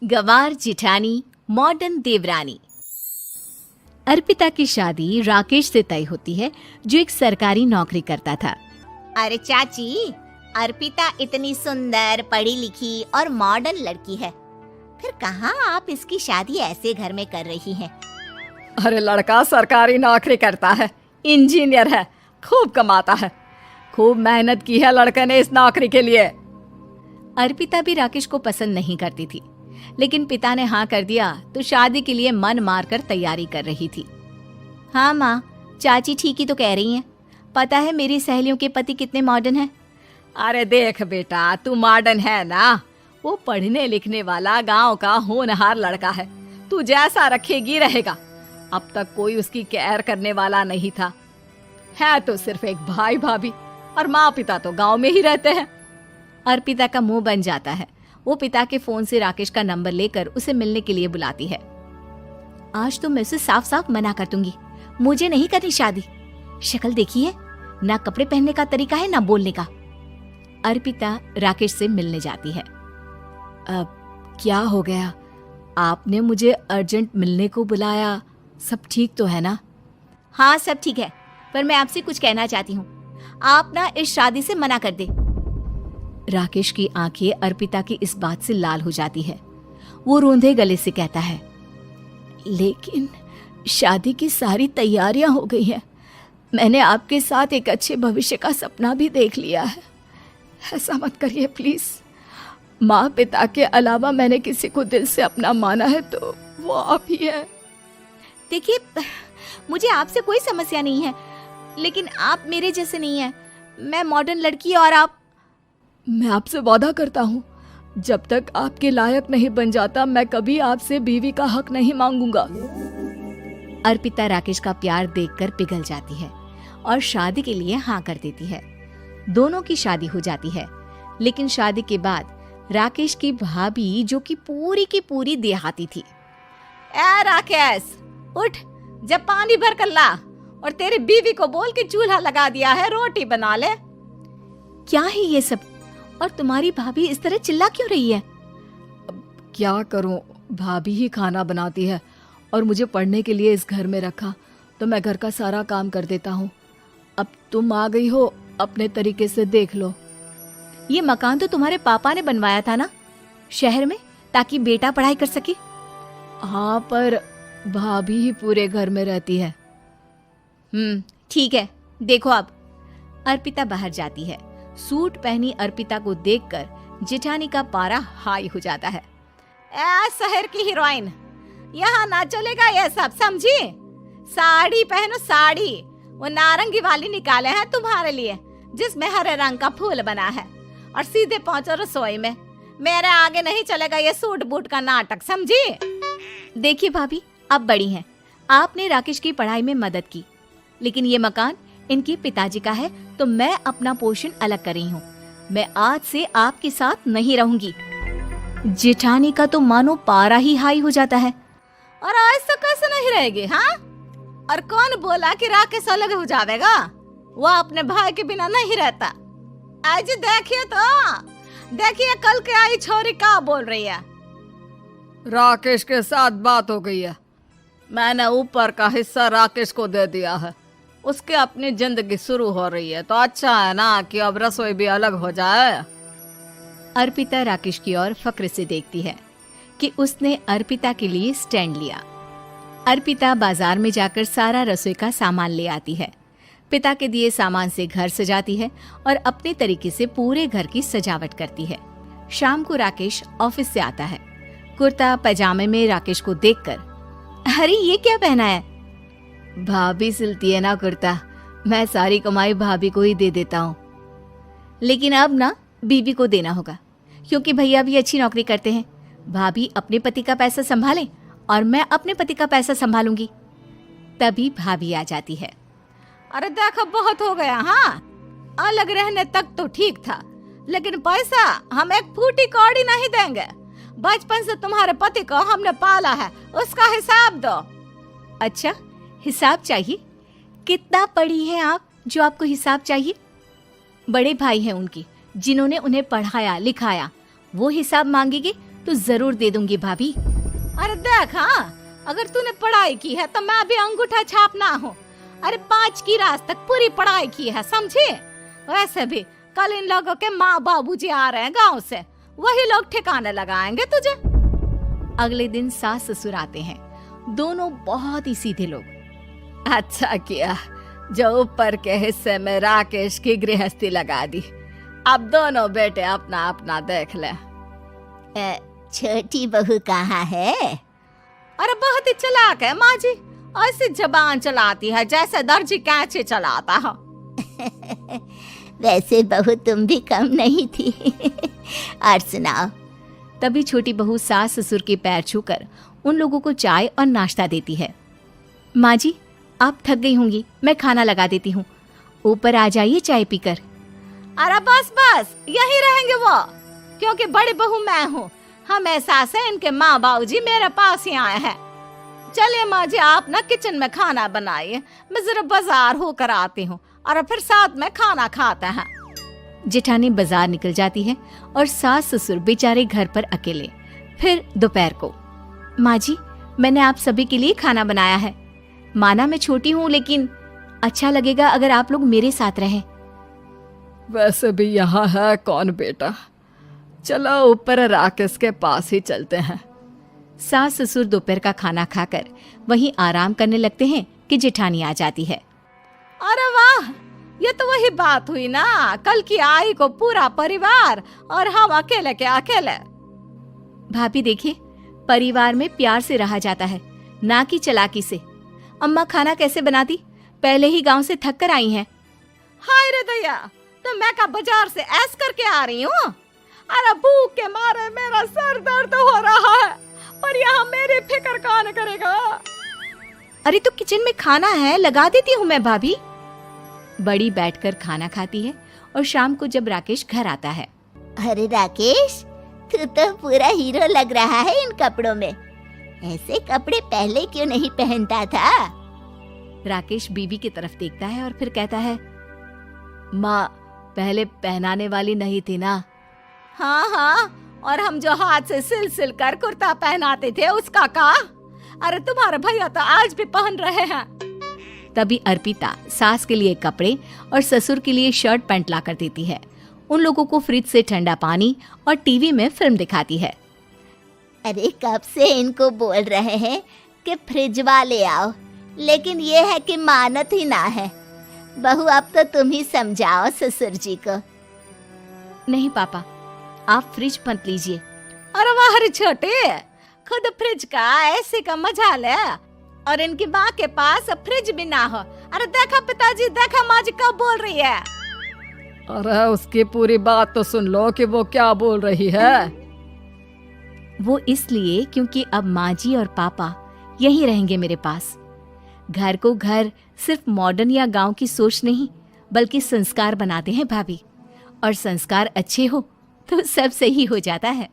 गवार जिठानी मॉडर्न देवरानी। अर्पिता की शादी राकेश से तय होती है, जो एक सरकारी नौकरी करता था। अरे चाची, अर्पिता इतनी सुंदर, पढ़ी लिखी और मॉडर्न लड़की है, फिर कहाँ आप इसकी शादी ऐसे घर में कर रही हैं? अरे लड़का सरकारी नौकरी करता है, इंजीनियर है, खूब कमाता है, खूब मेहनत की है लड़के ने इस नौकरी के लिए। अर्पिता भी राकेश को पसंद नहीं करती थी, लेकिन पिता ने हाँ कर दिया तो शादी के लिए मन मारकर तैयारी कर रही थी। हाँ माँ, चाची ठीक ही तो कह रही हैं। पता है मेरी सहेलियों के पति कितने मॉडर्न हैं। अरे देख बेटा, तू मॉडर्न है ना, वो पढ़ने लिखने वाला गांव का होनहार लड़का है, तू जैसा रखेगी रहेगा। अब तक कोई उसकी केयर करने वाला नहीं था, है तो सिर्फ एक भाई भाभी, और माँ पिता तो गांव में ही रहते हैं। अर्पिता का मुंह बन जाता है। वो पिता के फोन से राकेश का नंबर लेकर उसे मिलने के लिए बुलाती है। आज तो मैं उसे साफ साफ मना कर दूंगी, मुझे नहीं करनी शादी। शक्ल देखी है ना, कपड़े पहनने का तरीका है ना बोलने का। अर्पिता राकेश से मिलने जाती है। अब क्या हो गया, आपने मुझे अर्जेंट मिलने को बुलाया, सब ठीक तो है ना? हाँ सब ठीक है, पर मैं आपसे कुछ कहना चाहती हूँ। आप ना इस शादी से मना कर दे। राकेश की आंखें अर्पिता की इस बात से लाल हो जाती है। वो रोंधे गले से कहता है, लेकिन शादी की सारी तैयारियां हो गई हैं। मैंने आपके साथ एक अच्छे भविष्य का सपना भी देख लिया है। ऐसा मत करिए प्लीज। माँ पिता के अलावा मैंने किसी को दिल से अपना माना है तो वो आप ही है। देखिए, मुझे आपसे कोई समस्या नहीं है, लेकिन आप मेरे जैसे नहीं हैं। मैं मॉडर्न लड़की और आप। मैं आपसे वादा करता हूँ, जब तक आपके लायक नहीं बन जाता मैं कभी आपसे बीवी का हक नहीं मांगूंगा। अर्पिता राकेश का प्यार देखकर पिघल जाती है और शादी के लिए हाँ कर देती है। दोनों की शादी हो जाती है, लेकिन शादी के बाद राकेश की भाभी, जो कि पूरी की पूरी देहाती थी। ए राकेश, उठ, जब पानी भर कर ला, और तेरी बीवी को बोल के चूल्हा लगा दिया है, रोटी बना ले। क्या है ये सब? और तुम्हारी भाभी इस तरह चिल्ला क्यों रही है? क्या करूं, भाभी ही खाना बनाती है और मुझे पढ़ने के लिए इस घर में रखा, तो मैं घर का सारा काम कर देता हूँ। अब तुम आ गई हो, अपने तरीके से देख लो। ये मकान तो तुम्हारे पापा ने बनवाया था ना, शहर में, ताकि बेटा पढ़ाई कर सके। हाँ, पर भाभी ही पूरे घर में रहती है। ठीक है, देखो अब। अर्पिता बाहर जाती है। सूट पहनी अर्पिता को देखकर जेठानी का पारा हाई हो जाता है। ए शहर की हीरोइन, यहाँ ना चलेगा ये सब, समझी? साड़ी पहनो, साड़ी। वो नारंगी वाली निकाले हैं तुम्हारे लिए, जिसमें हरे रंग का फूल बना है, और सीधे पहुंचो रसोई में। मेरे आगे नहीं चलेगा ये सूट बूट का नाटक, समझी? देखिए भाभी, आप बड़ी हैं, आपने राकेश की पढ़ाई में मदद की, लेकिन ये मकान इनके पिताजी का है, तो मैं अपना पोर्शन अलग कर रही हूँ। मैं आज से आपके साथ नहीं रहूंगी। जेठानी का तो मानो पारा ही हाई हो जाता है। और आज तो कैसे नहीं रहेगी? हाँ, और कौन बोला कि राकेश अलग हो जाएगा? वो अपने भाई के बिना नहीं रहता। आज देखिए तो, देखिए कल के आई छोरी क्या बोल रही है। राकेश के साथ बात हो गई है, मैंने ऊपर का हिस्सा राकेश को दे दिया है, उसके अपनी जिंदगी शुरू हो रही है, तो अच्छा है ना कि अब रसोई भी अलग हो जाए। अर्पिता राकेश की ओर फक्र से देखती है कि उसने अर्पिता के लिए स्टैंड लिया। अर्पिता बाजार में जाकर सारा रसोई का सामान ले आती है। पिता के दिए सामान से घर सजाती है और अपने तरीके से पूरे घर की सजावट करती है। शाम को राकेश ऑफिस से आता है। कुर्ता पैजामे में राकेश को देखकर, अरे ये क्या पहना है? भाभी सिलती है ना कुर्ता, मैं सारी कमाई भाभी को ही दे देता हूँ। लेकिन अब ना बीवी को देना होगा, क्योंकि भैया भी अच्छी नौकरी करते हैं। भाभी अपने पति का पैसा संभाले और मैं अपने पति का पैसा संभालूंगी। तभी भाभी आ जाती है। अरे देखो, बहुत हो गया। हाँ, अलग रहने तक तो ठीक था, लेकिन पैसा हम एक फूटी कौड़ी नहीं देंगे। बचपन से तुम्हारे पति को हमने पाला है, उसका हिसाब दो। अच्छा, हिसाब चाहिए? कितना पढ़ी हैं आप जो आपको हिसाब चाहिए? बड़े भाई हैं उनकी, जिन्होंने उन्हें पढ़ाया लिखाया, वो हिसाब मांगेंगे तो जरूर दे दूंगी भाभी। अरे देख, हाँ, अगर तूने पढ़ाई की है तो मैं भी अंगूठा छापना हूँ। अरे 5 की रात तक पूरी पढ़ाई की है, समझे? वैसे भी कल इन लोगों के माँ बाबूजी आ रहे हैं गांव से, वही लोग ठिकाने लगाएंगे तुझे। अगले दिन सास ससुर आते हैं, दोनों बहुत ही सीधे लोग। अच्छा किया जो ऊपर के हिस्से में राकेश की गृहस्थी लगा दी। अब दोनों बेटे अपना अपना देख ले। छोटी बहू कहाँ है? अरे बहुत ही चालाक है माँ जी, ऐसी जबान चलाती है जैसे दर्जी कैंची चलाता है। वैसे बहू तुम भी कम नहीं थी। और सुनाओ। तभी छोटी बहू सास ससुर के पैर छूकर उन लोगों को चाय और नाश्ता देती है। माँ जी, आप थक गई होंगी, मैं खाना लगा देती हूँ, ऊपर आ जाइए चाय पीकर। अरे बस बस, यही रहेंगे वो, क्योंकि बड़ी बहू मैं हूँ। हम एहसास है इनके माँ बाबूजी मेरे पास ही आए हैं। चलिए माँ जी, आप ना किचन में खाना बनाइए, मैं जरा बाजार होकर आती हूँ और फिर साथ में खाना खाते हैं। जेठानी बाजार निकल जाती है और सास ससुर बेचारे घर पर अकेले। फिर दोपहर को, माँ जी, मैंने आप सभी के लिए खाना बनाया है। माना मैं छोटी हूँ, लेकिन अच्छा लगेगा अगर आप लोग मेरे साथ रहें। वैसे भी यहाँ है कौन बेटा, चलो ऊपर राकेश के पास ही चलते हैं। सास ससुर दोपहर का खाना खाकर वहीं आराम करने लगते हैं कि जेठानी आ जाती है। अरे वाह, ये तो वही बात हुई ना, कल की आई को पूरा परिवार और हम अकेले के अकेले। भाभी देखिए, परिवार में प्यार से रहा जाता है, ना कि चालाकी से। अम्मा खाना कैसे बनाती, पहले ही गांव से थक कर आई हैं। हाय रे दया, तो मैं का बाजार से ऐस करके आ रही हूँ। अरे भूख के मारे मेरा सर दर्द हो रहा है, पर यहाँ मेरी फिक्र कौन करेगा। अरे तो किचन में खाना है, लगा देती हूँ मैं भाभी। बड़ी बैठकर खाना खाती है और शाम को जब राकेश घर आता है। अरे राकेश, तू तो पूरा हीरो लग रहा है इन कपड़ों में। ऐसे कपड़े पहले क्यों नहीं पहनता था? राकेश बीवी की तरफ देखता है और फिर कहता है, माँ, पहले पहनाने वाली नहीं थी ना। हाँ हाँ, और हम जो हाथ से सिल सिल कर कुर्ता पहनाते थे उसका का? अरे तुम्हारे भैया तो आज भी पहन रहे हैं। तभी अर्पिता सास के लिए कपड़े और ससुर के लिए शर्ट पैंट ला कर देती है। उन लोगों को फ्रिज से ठंडा पानी और टीवी में फिल्म दिखाती है। अरे कब से इनको बोल रहे हैं कि फ्रिज वाले आओ, लेकिन ये है कि मानत ही ना है। बहू, अब तो तुम ही समझाओ ससुर जी को। नहीं पापा, आप फ्रिज मत लीजिए। अरे वाह रे छोटे, खुद फ्रिज का ऐसे का मजा ले, और इनकी माँ के पास फ्रिज भी ना हो। अरे देखा पिताजी, देखा माँ जी कब बोल रही है। अरे उसकी पूरी बात तो सुन लो कि वो क्या बोल रही है। वो इसलिए क्योंकि अब माँ जी और पापा यहीं रहेंगे मेरे पास। घर को घर सिर्फ मॉडर्न या गांव की सोच नहीं, बल्कि संस्कार बनाते हैं भाभी, और संस्कार अच्छे हो तो सब सही हो जाता है।